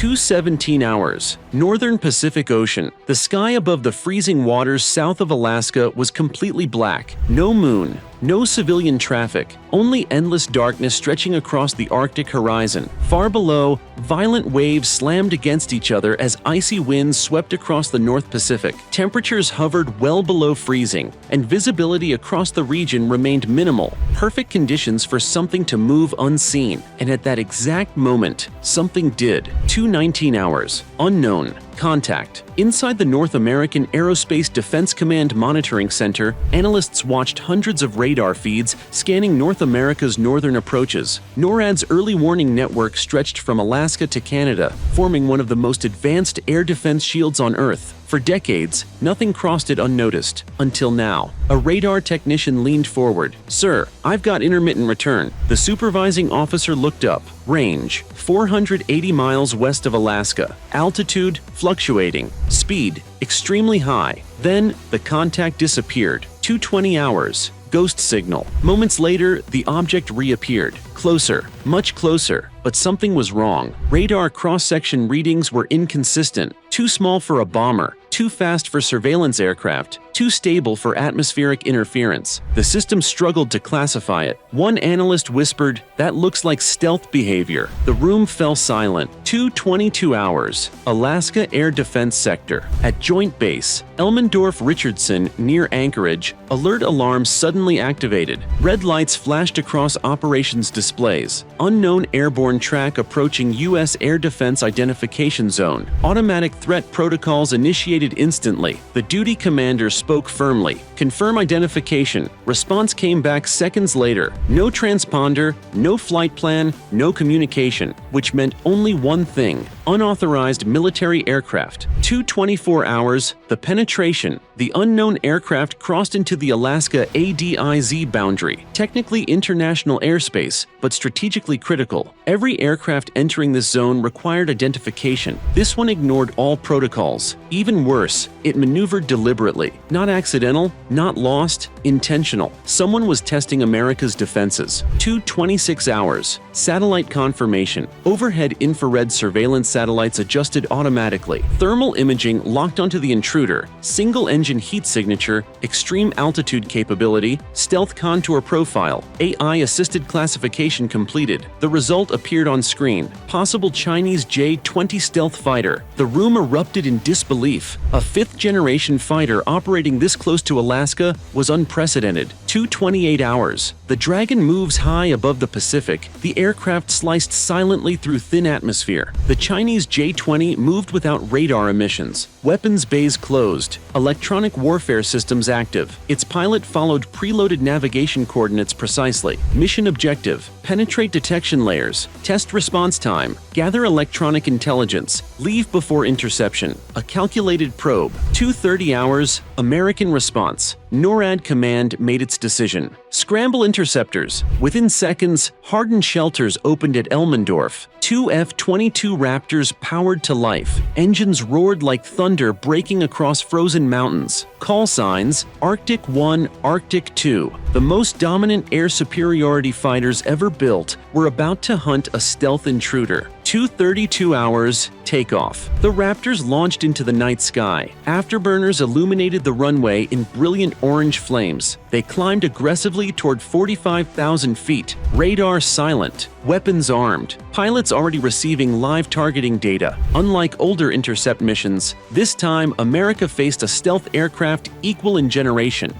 2:17 hours. Northern Pacific Ocean. The sky above the freezing waters south of Alaska was completely black. No moon. No civilian traffic, only endless darkness stretching across the Arctic horizon. Far below, violent waves slammed against each other as icy winds swept across the North Pacific. Temperatures hovered well below freezing, and visibility across the region remained minimal. Perfect conditions for something to move unseen. And at that exact moment, something did. 2:19 hours. Unknown. Contact. Inside the North American Aerospace Defense Command Monitoring Center, analysts watched hundreds of radar feeds scanning North America's northern approaches. NORAD's early warning network stretched from Alaska to Canada, forming one of the most advanced air defense shields on Earth. For decades, nothing crossed it unnoticed. Until now. A radar technician leaned forward. "Sir, I've got intermittent return." The supervising officer looked up. Range: 480 miles west of Alaska. Altitude: fluctuating. Speed: extremely high. Then, the contact disappeared. 2:20 hours. Ghost signal. Moments later, the object reappeared. Closer. Much closer. But something was wrong. Radar cross-section readings were inconsistent. Too small for a bomber. Too fast for surveillance aircraft. Too stable for atmospheric interference. The system struggled to classify it. One analyst whispered, "That looks like stealth behavior." The room fell silent. 2:22 hours. Alaska Air Defense Sector. At Joint Base Elmendorf-Richardson, near Anchorage, alert alarms suddenly activated. Red lights flashed across operations displays. Unknown airborne track approaching U.S. Air Defense Identification Zone. Automatic threat protocols initiated instantly. The duty commander spoke firmly. "Confirm identification." Response came back seconds later. No transponder, no flight plan, no communication, which meant only one thing: unauthorized military aircraft. 2:24 hours. The penetration. The unknown aircraft crossed into the Alaska ADIZ boundary, technically international airspace, but strategically critical. Every aircraft entering this zone required identification. This one ignored all protocols. Even worse, it maneuvered deliberately. Not accidental, not lost, intentional. Someone was testing America's defenses. 2:26 hours. Satellite confirmation. Overhead infrared surveillance satellites adjusted automatically. Thermal imaging locked onto the Intruder. Single-engine heat signature, extreme altitude capability, stealth contour profile. AI-assisted classification completed. The result appeared on screen. Possible Chinese J-20 stealth fighter. The room erupted in disbelief. A fifth-generation fighter operating this close to Alaska was unprecedented. 2:28 hours. The Dragon moves high above the Pacific. The aircraft sliced silently through thin atmosphere. The Chinese J-20 moved without radar emissions. Weapons bays closed. Electronic warfare systems active. Its pilot followed preloaded navigation coordinates precisely. Mission objective: penetrate detection layers. Test response time. Gather electronic intelligence. Leave before interception. A calculated probe. 2:30 hours. American response. NORAD command made its decision. Scramble interceptors. Within seconds, hardened shelters opened at Elmendorf. Two F-22 Raptors powered to life. Engines roared like thunder breaking across frozen mountains. Call signs: Arctic 1, Arctic 2. The most dominant air superiority fighters ever built were about to hunt a stealth intruder. 2:32 hours. Takeoff. The Raptors launched into the night sky. Afterburners illuminated the runway in brilliant orange flames. They climbed aggressively toward 45,000 feet. Radar silent. Weapons armed. Pilots already receiving live targeting data. Unlike older intercept missions, this time America faced a stealth aircraft equal in generation.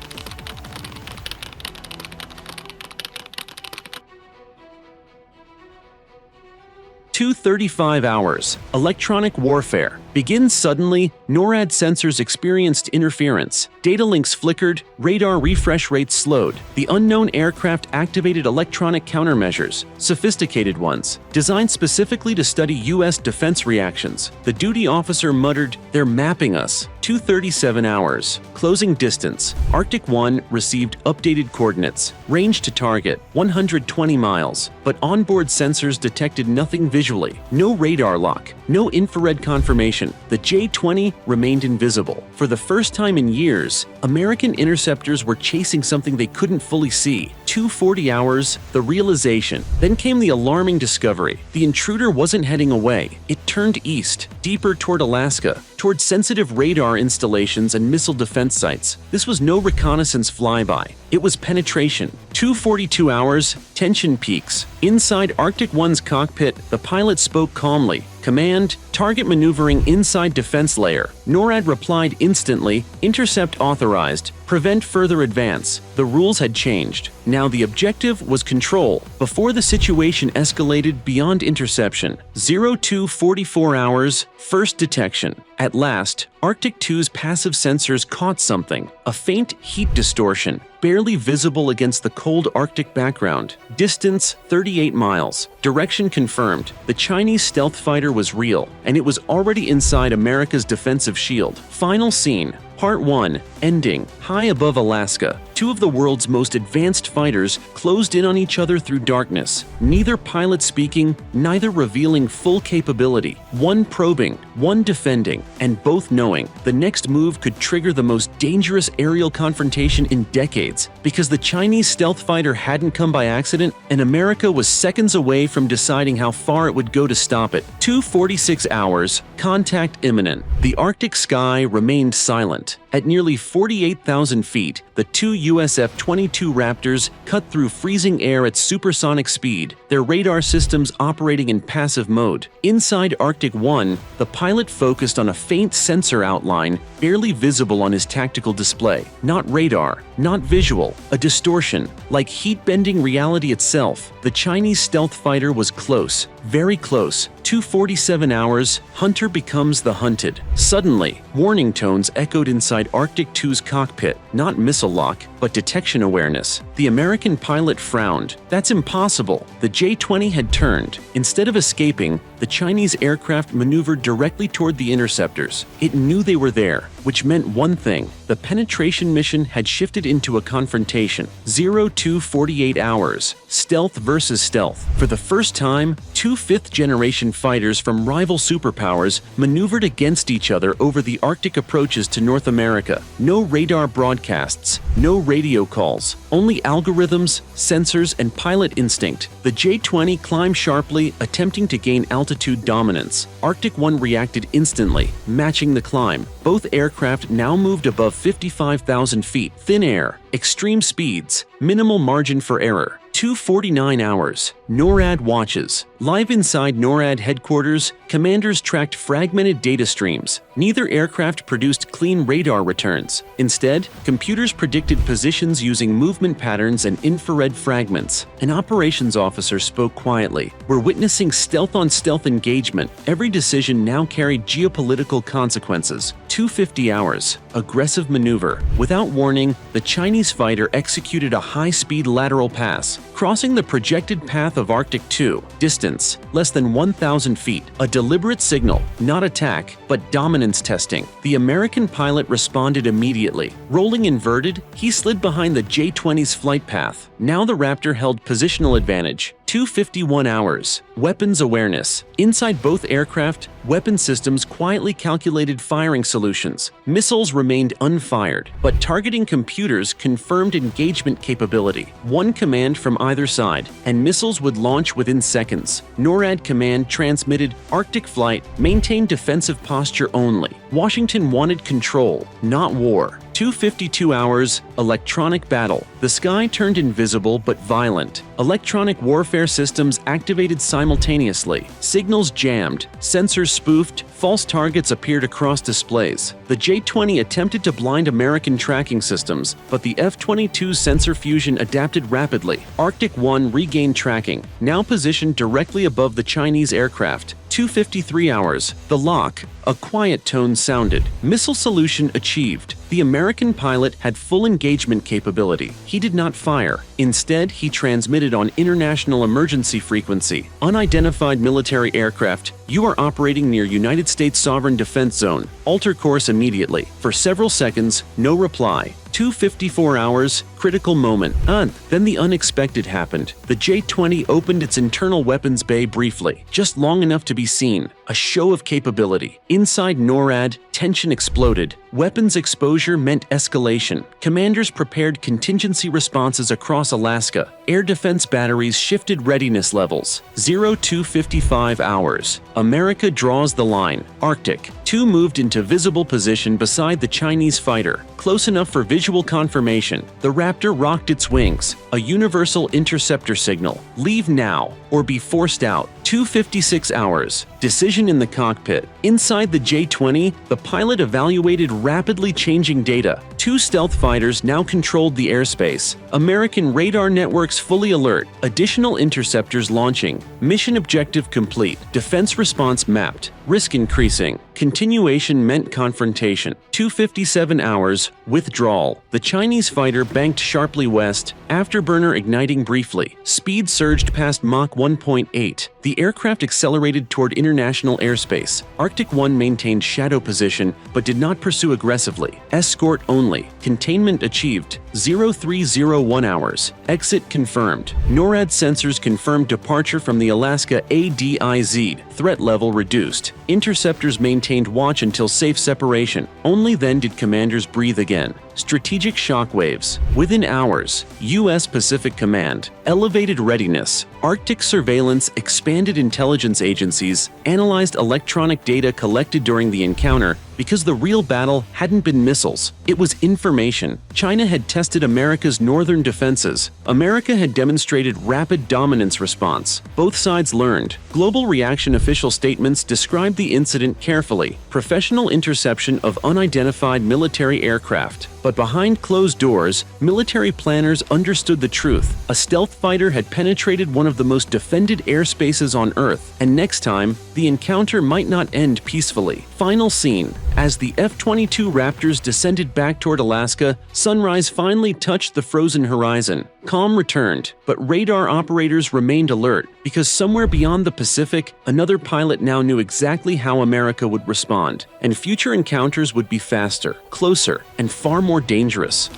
2:35 hours. Electronic warfare. Begins suddenly, NORAD sensors experienced interference. Data links flickered, radar refresh rates slowed. The unknown aircraft activated electronic countermeasures, sophisticated ones, designed specifically to study U.S. defense reactions. The duty officer muttered, "They're mapping us." 2:37 hours. Closing distance. Arctic 1 received updated coordinates. Range to target, 120 miles. But onboard sensors detected nothing visually. No radar lock. No infrared confirmation. position. The J-20 remained invisible. For the first time in years, American interceptors were chasing something they couldn't fully see. 240 hours, the realization. Then came the alarming discovery. The Intruder wasn't heading away. It turned east, deeper toward Alaska, toward sensitive radar installations and missile defense sites. This was no reconnaissance flyby. It was penetration. 242 hours, tension peaks. Inside Arctic 1's cockpit, the pilot spoke calmly. Command, target maneuvering inside defense layer. NORAD replied instantly, intercept authorized, prevent further advance. The rules had changed. Now the objective was control, before the situation escalated beyond interception. 0244 hours, first detection. At last, Arctic 2's passive sensors caught something, a faint heat distortion, barely visible against the cold Arctic background. Distance 38 miles. Direction confirmed. The Chinese stealth fighter was real, and it was already inside America's defensive shield. Final scene. Part 1. Ending. High above Alaska, two of the world's most advanced fighters closed in on each other through darkness. Neither pilot speaking, neither revealing full capability. One probing, one defending, and both knowing the next move could trigger the most dangerous aerial confrontation in decades. Because the Chinese stealth fighter hadn't come by accident, and America was seconds away from deciding how far it would go to stop it. 246 hours, contact imminent. The Arctic sky remained silent. At nearly 48,000 feet, the two US F-22 Raptors cut through freezing air at supersonic speed, their radar systems operating in passive mode. Inside Arctic 1, the pilot focused on a faint sensor outline, barely visible on his tactical display. Not radar, not visual, a distortion, like heat-bending reality itself. The Chinese stealth fighter was close, very close. 247 hours, Hunter becomes the hunted. Suddenly, warning tones echoed inside Arctic 2's cockpit. Not missile lock, but detection awareness. The American pilot frowned. That's impossible. The J-20 had turned. Instead of escaping, the Chinese aircraft maneuvered directly toward the interceptors. It knew they were there, which meant one thing. The penetration mission had shifted into a confrontation. 0248 hours. Stealth versus stealth. For the first time, two fifth-generation fighters from rival superpowers maneuvered against each other over the Arctic approaches to North America. No radar broadcasts, no radio calls, only algorithms, sensors, and pilot instinct. The J-20 climbed sharply, attempting to gain altitude dominance. Arctic 1 reacted instantly, matching the climb. Both aircraft now moved above 55,000 feet. Thin air, extreme speeds, minimal margin for error. 249 hours. NORAD watches. Live inside NORAD headquarters, commanders tracked fragmented data streams. Neither aircraft produced clean radar returns. Instead, computers predicted positions using movement patterns and infrared fragments. An operations officer spoke quietly. "We're witnessing stealth-on-stealth engagement. Every decision now carried geopolitical consequences." 250 hours. Aggressive maneuver. Without warning, the Chinese fighter executed a high-speed lateral pass, crossing the projected path of Arctic 2. Distance, less than 1,000 feet. A deliberate signal, not attack, but dominance testing. The American pilot responded immediately. Rolling inverted, he slid behind the J-20's flight path. Now the Raptor held positional advantage. 251 hours. Weapons awareness. Inside both aircraft, weapon systems quietly calculated firing solutions. Missiles remained unfired, but targeting computers confirmed engagement capability. One command from either side, and missiles would launch within seconds. NORAD command transmitted Arctic flight, maintain defensive posture only. Washington wanted control, not war. 252 hours, electronic battle. The sky turned invisible but violent. Electronic warfare systems activated simultaneously. Signals jammed, sensors spoofed, false targets appeared across displays. The J-20 attempted to blind American tracking systems, but the F-22's sensor fusion adapted rapidly. Arctic 1 regained tracking, now positioned directly above the Chinese aircraft. 253 hours. The lock. A quiet tone sounded. Missile solution achieved. The American pilot had full engagement capability. He did not fire. Instead, he transmitted on international emergency frequency. Unidentified military aircraft, you are operating near United States Sovereign Defense Zone. Alter course immediately. For several seconds, no reply. 254 hours, critical moment. Then the unexpected happened. The J-20 opened its internal weapons bay briefly, just long enough to be seen. a show of capability. Inside NORAD, tension exploded. Weapons exposure meant escalation. Commanders prepared contingency responses across Alaska. Air defense batteries shifted readiness levels. 0255 hours. America draws the line. Arctic. 2 moved into visible position beside the Chinese fighter, close enough for visual confirmation. The Raptor rocked its wings, a universal interceptor signal. Leave now, or be forced out. 256 hours. Decision in the cockpit. Inside the J-20, the pilot evaluated rapidly changing data. 2 stealth fighters now controlled the airspace. American radar networks fully alert. Additional interceptors launching. Mission objective complete. Defense response mapped. Risk increasing. Continuation meant confrontation. 257 hours. Withdrawal. The Chinese fighter banked sharply west, afterburner igniting briefly. Speed surged past Mach 1.8. The aircraft accelerated toward international airspace. Arctic 1 maintained shadow position but did not pursue aggressively. Escort only. Containment achieved. 0301 hours. Exit confirmed. NORAD sensors confirmed departure from the Alaska ADIZ. Threat level reduced. Interceptors maintained watch until safe separation. Only then did commanders breathe again. Strategic shockwaves. Within hours, U.S. Pacific Command. Elevated readiness. Arctic surveillance, expanded intelligence agencies, analyzed electronic data collected during the encounter because the real battle hadn't been missiles. It was information. China had tested America's northern defenses. America had demonstrated rapid dominance response. Both sides learned. Global reaction official statements described the incident carefully. Professional interception of unidentified military aircraft. But behind closed doors, military planners understood the truth. A stealth fighter had penetrated one of the most defended airspaces on Earth, and next time, the encounter might not end peacefully. Final scene. As the F-22 Raptors descended back toward Alaska, sunrise finally touched the frozen horizon. Calm returned, but radar operators remained alert, because somewhere beyond the Pacific, another pilot now knew exactly how America would respond, and future encounters would be faster, closer, and far more dangerous.